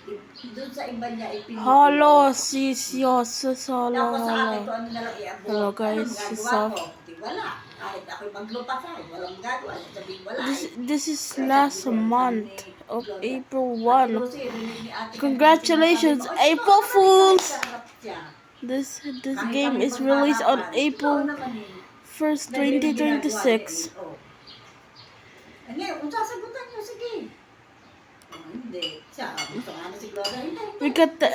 Doon sa iba niya, Hello, sis, hello, Tapos sa akin, hello. kung ano na lang i-abot. Hello guys, Ano this is magagawa ko? Di wala. Kahit ako'y maglupasay, walang magagawa. Sabihin wala this is last month of April 1. Congratulations, April Fools! This game is released on April 1st, 2026. Kung sasagutan nyo, sige. Hindi. Siya, gusto nga na si Gloria. We got the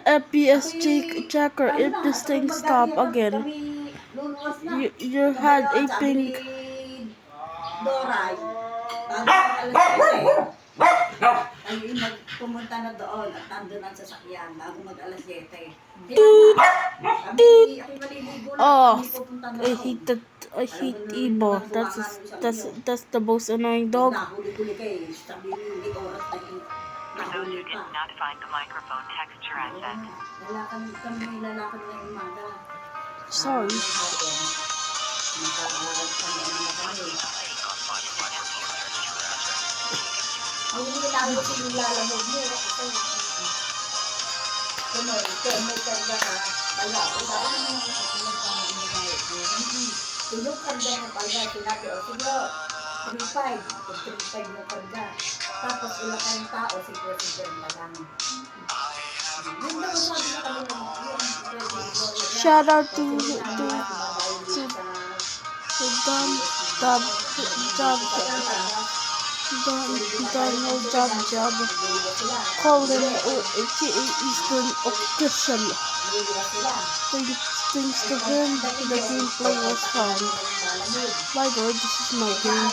FPS checker if this thing stop again. You had a pink. Doray. Bago mag-alas 7. Ay, pumunta na doon at nandun ang sasakyan bago mag-alas 7. Oh, I hate that. I hate Ebo. That's the most annoying dog. For those who did not find the microphone texture I sent. Sorry. Tulog karga ng palga, sinabi, o siguro, 3-5, kung 3-5 yung karga. Tapos ilang kayong tao, siguro na lang. Yun daw sabi na kami ng Shout out to Donald Job. Call him aka Eastern Official. Thanks to him, the gameplay was fun. By the way, this is my game.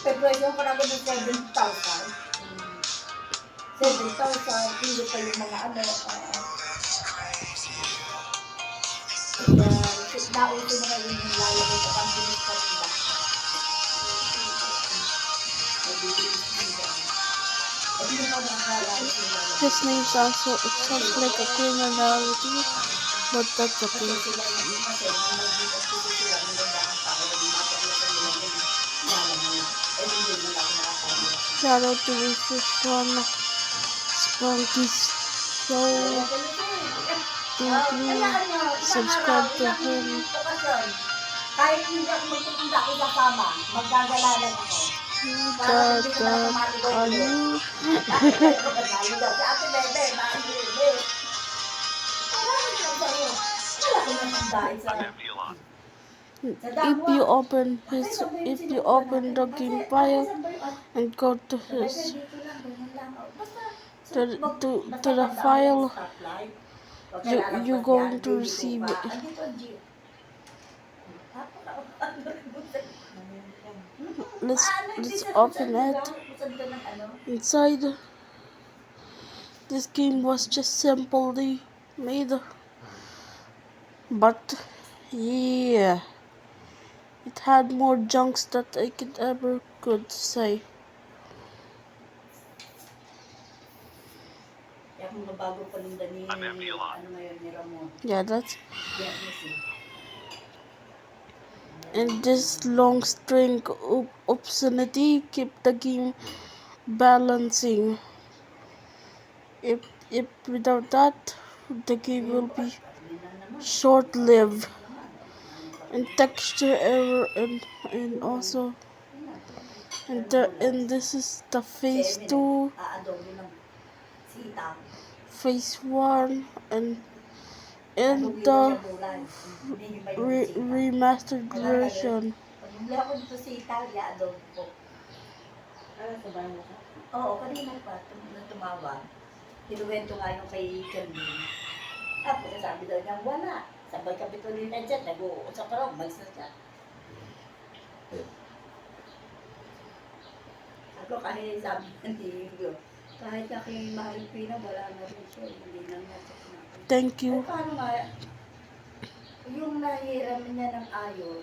Pagwesyo ko na ako ng 7,000. 7,000, hindi pa yung mga ano. Nauto na kayo yung lalagay sa pambilis pa nila. His name sounds like a criminality, but that's okay. Shout out to Rufus from Spunky's show. Subscribe to him. Kahit hindi ako magtitinda ako kasama, maggagalalan ako. If you open the game file and go to the file, you're going to receive it. Let's open it. Inside, this game was just simply made, but yeah, it had more junks that I could say. Yeah, that's. And this long string of obscenity keep the game balancing. If without that, the game will be short-lived. And texture error and also and this is the phase 2, phase 1 and the remastered version. Oo, kanina pa, tumawag. Kinuwento nga yung kay Candy. Tapos sabi daw niya, wala. Sabay kapituloy na dyan, nag-uusap pa raw, malis na siya. Ako kahit sabi ni Hugh, kahit na kay Mahal Pina, wala na rin siya, hindi na natin. Thank you. Ay, paano nga, yung nahiram niya ng ayos,